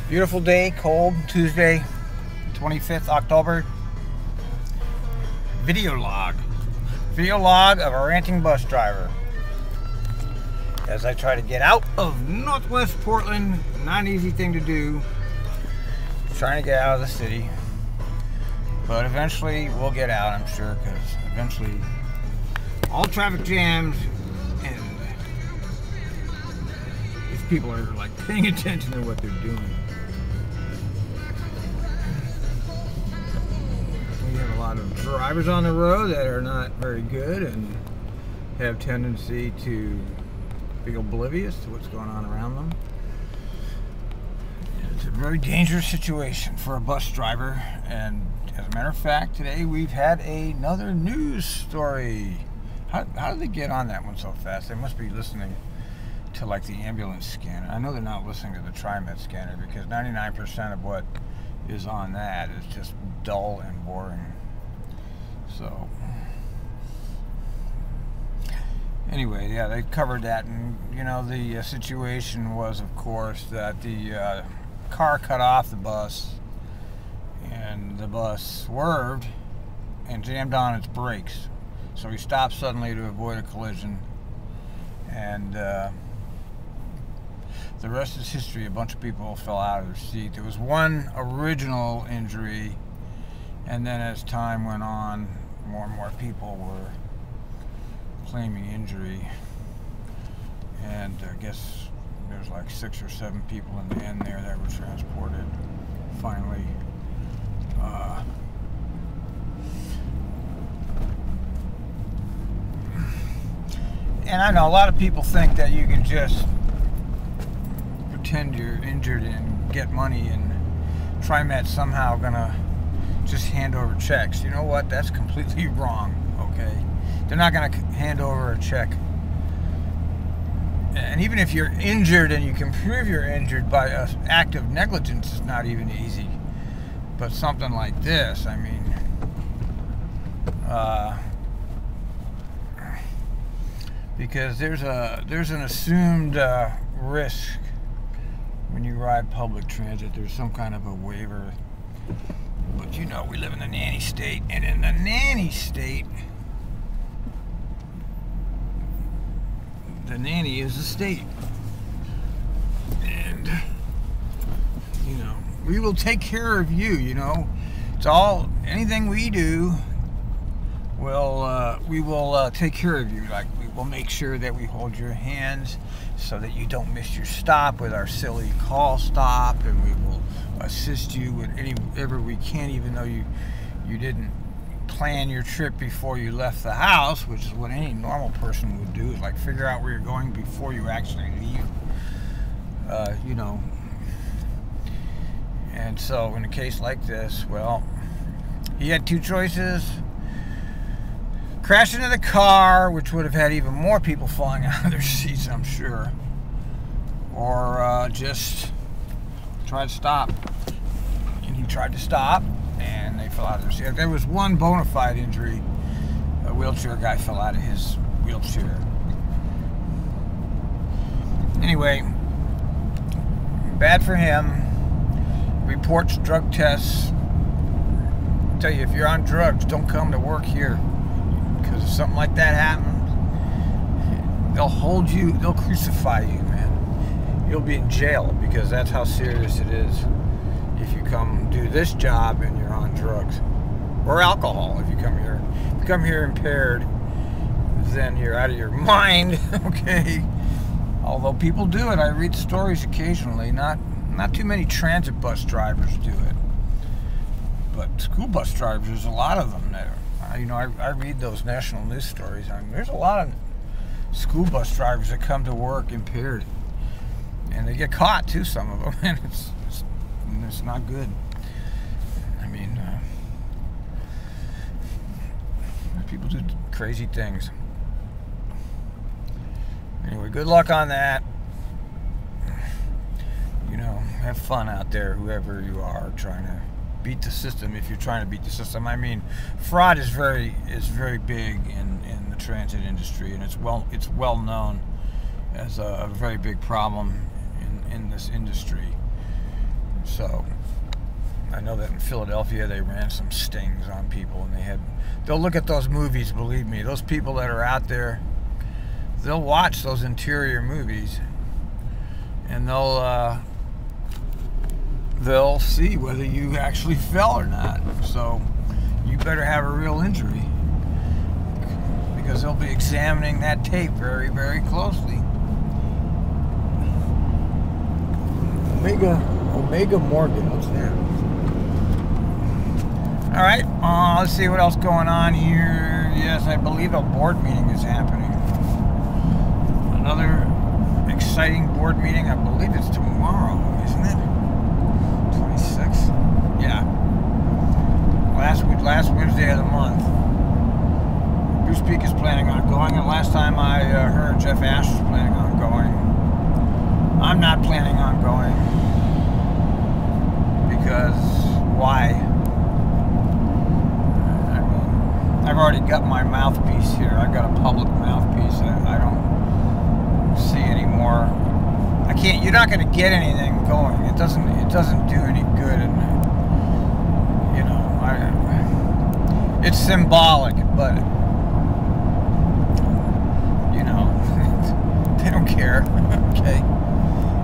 Beautiful day, cold, Tuesday, 25th October. Video log of a ranting bus driver. As I try to get out of Northwest Portland, not an easy thing to do. Trying to get out of the city. But eventually we'll get out, I'm sure, because eventually all traffic jams and these people are like paying attention to what they're doing. We have a lot of drivers on the road that are not very good and have tendency to be oblivious to what's going on around them. It's a very dangerous situation for a bus driver, and as a matter of fact, today we've had another news story. How did they get on that one so fast? They must be listening to like the ambulance scanner. I know they're not listening to the TriMet scanner, because 99% of what is on that is just dull and boring. So anyway, yeah, they covered that, and you know, the situation was, of course, that the car cut off the bus, and the bus swerved and jammed on its brakes. So he stopped suddenly to avoid a collision, and the rest is history. A bunch of people fell out of their seat. There was one original injury, and then as time went on, more and more people were claiming injury, and I guess there's like 6 or 7 people in the end there that were transported finally. And I know a lot of people think that you can just pretend you're injured and get money, and TriMet's somehow gonna just hand over checks. You know what? That's completely wrong, okay? They're not gonna hand over a check. And even if you're injured and you can prove you're injured by an act of negligence, is not even easy. But something like this, I mean, because there's an assumed risk when you ride public transit. There's some kind of a waiver, but you know, we live in the nanny state, and in the nanny state, the nanny is the state, and you know, we will take care of you. You know, it's all, anything we do, we will take care of you. Like, we will make sure that we hold your hands so that you don't miss your stop with our silly call stop, and we will assist you with whatever we can, even though you didn't plan your trip before you left the house, which is what any normal person would do, is like figure out where you're going before you actually leave. You know, and so in a case like this, well, he had 2 choices: crash into the car, which would have had even more people falling out of their seats, I'm sure, or just try to stop. And he tried to stop, and they fell out of their seat. There was one bona fide injury. A wheelchair guy fell out of his wheelchair. Anyway, bad for him. Reports drug tests. I tell you, if you're on drugs, don't come to work here, because if something like that happens, they'll hold you, they'll crucify you, man. You'll be in jail, because that's how serious it is if you come do this job and you're on drugs or alcohol. If you come here impaired, then you're out of your mind. Okay, although people do it. I read stories occasionally. Not too many transit bus drivers do it, but school bus drivers, there's a lot of them that are, you know, I read those national news stories. I mean, there's a lot of school bus drivers that come to work impaired, and they get caught too, some of them, and it's not good. I mean, people do crazy things. Anyway, good luck on that. You know, have fun out there, whoever you are, trying to beat the system. If you're trying to beat the system, I mean, fraud is very big in the transit industry, and it's well known as a very big problem in this industry. So I know that in Philadelphia they ran some stings on people, and they'll look at those movies, believe me, those people that are out there, they'll watch those interior movies, and they'll see whether you actually fell or not. So you better have a real injury, because they'll be examining that tape very, very closely. Omega Morgan, what's that? All right, let's see what else going on here. Yes, I believe a board meeting is happening. Another exciting board meeting. I believe it's tomorrow, isn't it? 26th. Yeah. Last Wednesday of the month. Bruce Peak is planning on going, and last time I heard, Jeff Ash was planning on going. I'm not planning on going, because why? I mean, I've already got my mouthpiece here. I've got a public mouthpiece. I don't see any more. I can't. You're not going to get anything going. It doesn't do any good. And you know, it's symbolic, but you know, they don't care. Okay.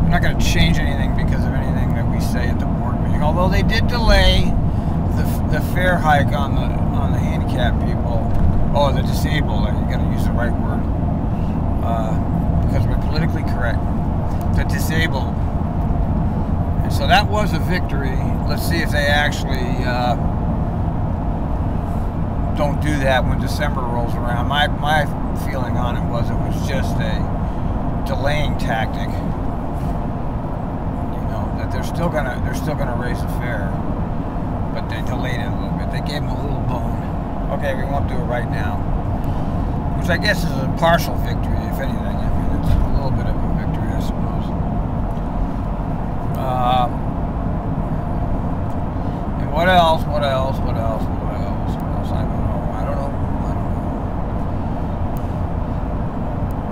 I'm not going to change anything because of anything that we say at the board meeting. Although they did delay the fare hike on the handicapped people, or the disabled. You got to use the right word, because we're politically correct. The disabled. And so that was a victory. Let's see if they actually don't do that when December rolls around. My feeling on it was just a delaying tactic. They're still gonna raise the fare, but they delayed it a little bit. They gave them a little bone. Okay, we won't do it right now, which I guess is a partial victory, if anything. I mean, it's a little bit of a victory, I suppose. And what else? What else? I don't know.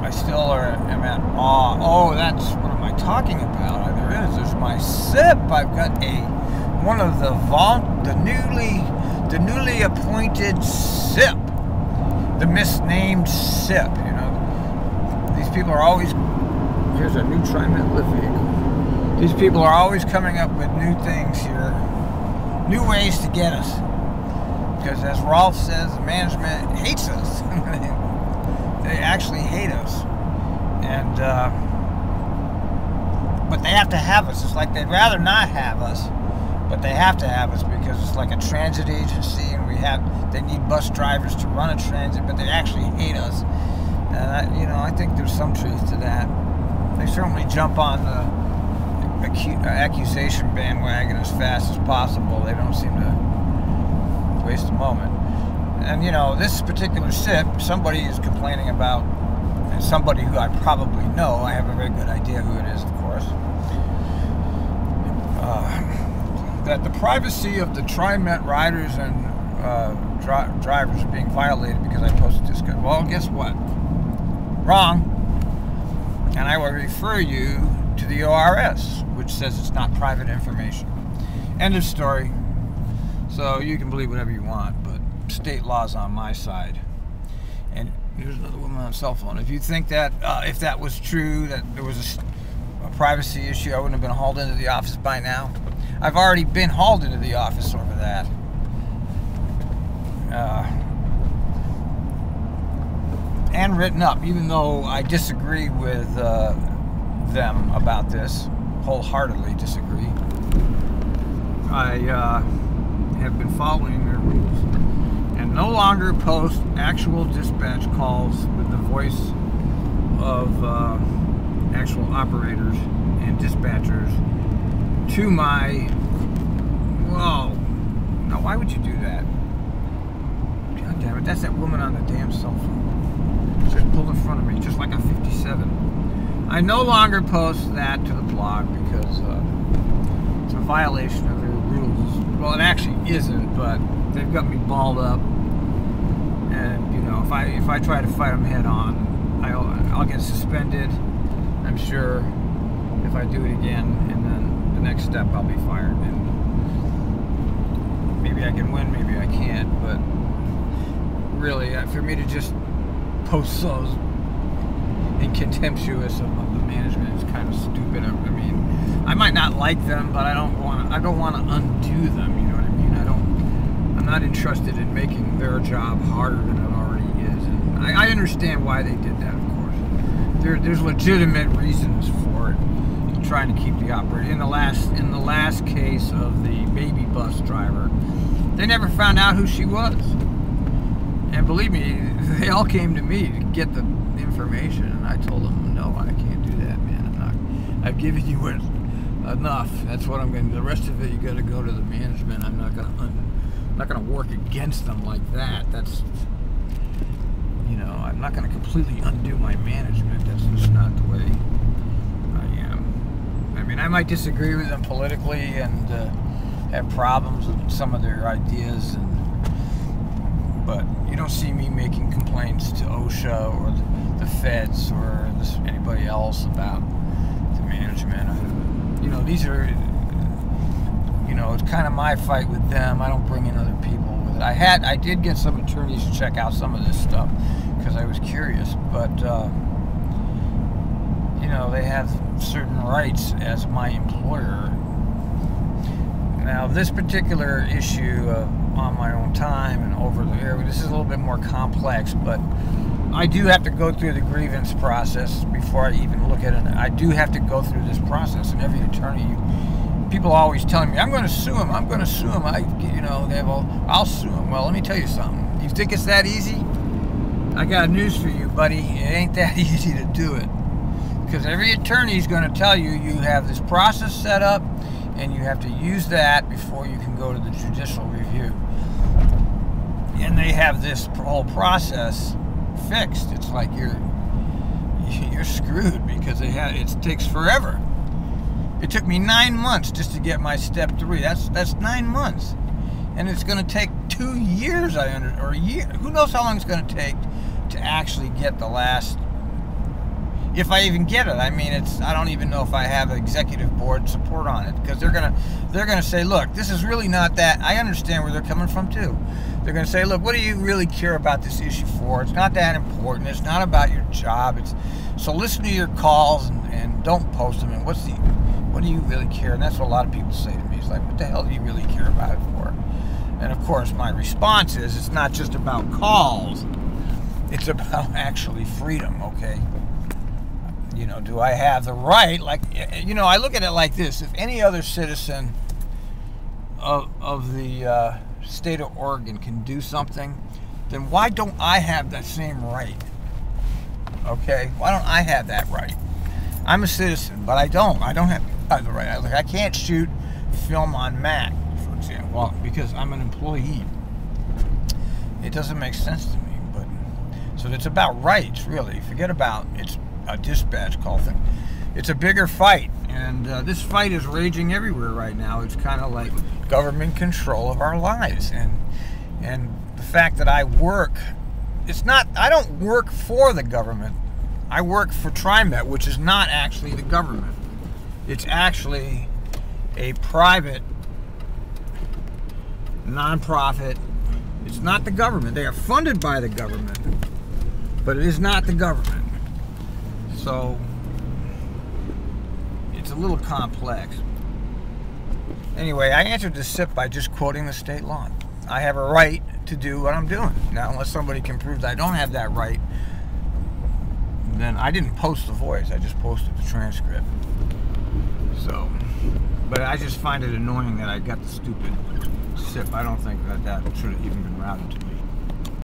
I still am at awe. Oh, that's what am I talking about? There's my SIP. I've got one of the newly appointed SIP, the misnamed SIP. You know, these people are always. Here's a new TriMet lift vehicle. These people are always coming up with new things here, new ways to get us. Because as Rolf says, the management hates us. They actually hate us, and. But they have to have us. It's like they'd rather not have us, but they have to have us because it's like a transit agency, and they need bus drivers to run a transit, but they actually hate us. And I think there's some truth to that. They certainly jump on the accusation bandwagon as fast as possible. They don't seem to waste a moment. And this particular SIP, somebody is complaining about. Somebody who I probably know. I have a very good idea who it is, of course. That the privacy of the TriMet riders and drivers are being violated because I posted this. Well, guess what? Wrong. And I will refer you to the ORS, which says it's not private information. End of story. So you can believe whatever you want, but state law's on my side. And here's another woman on a cell phone. If you think that, if that was true, that there was a privacy issue, I wouldn't have been hauled into the office by now. I've already been hauled into the office over that. And written up, even though I disagree with them about this, wholeheartedly disagree. I have been following their rules. And no longer post actual dispatch calls with the voice of actual operators and dispatchers to my. Whoa! Now, why would you do that? God damn it! That's that woman on the damn cell phone. She just pulled in front of me, just like a 57. I no longer post that to the blog because it's a violation of their rules. Well, it actually isn't, but they've got me balled up. And if I try to fight them head on, I'll get suspended. I'm sure if I do it again, and then the next step, I'll be fired. And maybe I can win, maybe I can't. But really, for me to just post those in contemptuous of the management is kind of stupid. I mean, I might not like them, but I don't want to undo them. You know what I mean? I'm not interested in making their job harder than it already is. And I understand why they did that, of course. There's legitimate reasons for it. Trying to keep the operator. In the last case of the baby bus driver, they never found out who she was. And believe me, they all came to me to get the information, and I told them, no, I can't do that, man. I've given you enough. That's what I'm going to do. The rest of it, you got to go to the management. I'm not going to work against them like that. That's, you know, I'm not going to completely undo my management. That's just not the way I am. I mean, I might disagree with them politically and have problems with some of their ideas, but you don't see me making complaints to OSHA or the feds or anybody else about the management. You know, these are, you know, it's kind of my fight with them. I don't bring in other people with it. I did get some attorneys to check out some of this stuff because I was curious, but you know, they have certain rights as my employer. Now, this particular issue on my own time and over the air, this is a little bit more complex, but I do have to go through the grievance process before I even look at it. I do have to go through this process, and every attorney, people are always telling me, I'm going to sue him, I'm going to sue him. I'll sue him. Well, let me tell you something. You think it's that easy? I got news for you, buddy. It ain't that easy to do it. Because every attorney is going to tell you you have this process set up, and you have to use that before you can go to the judicial review. And they have this whole process fixed. It's like you're screwed because it takes forever. It took me 9 months just to get my step 3. That's 9 months, and it's going to take 2 years. Or a year. Who knows how long it's going to take to actually get the last. If I even get it, I mean, I don't even know if I have executive board support on it, because they're gonna say, look, this is really not that. I understand where they're coming from too. They're gonna say, look, what do you really care about this issue for? It's not that important. It's not about your job. So listen to your calls and don't post them. And what do you really care? And that's what a lot of people say to me. It's like, what the hell do you really care about it for? And of course, my response is, it's not just about calls. It's about actually freedom. Okay. You know, do I have the right? Like, you know, I look at it like this. If any other citizen of the state of Oregon can do something, then why don't I have that same right? Okay? Why don't I have that right? I'm a citizen, but I don't have the right. I can't shoot film on Mac, for example, well, because I'm an employee. It doesn't make sense to me. But so it's about rights, really. Forget about it's a dispatch call thing. It's a bigger fight, and this fight is raging everywhere right now. It's kind of like government control of our lives, and the fact that I work, I don't work for the government. I work for TriMet, which is not actually the government. It's actually a private non-profit. It's not the government. They are funded by the government, but it is not the government. So it's a little complex. Anyway, I answered this SIP by just quoting the state law. I have a right to do what I'm doing. Now, unless somebody can prove that I don't have that right, then I didn't post the voice. I just posted the transcript. So, but I just find it annoying that I got the stupid SIP. I don't think that should have even been routed to me.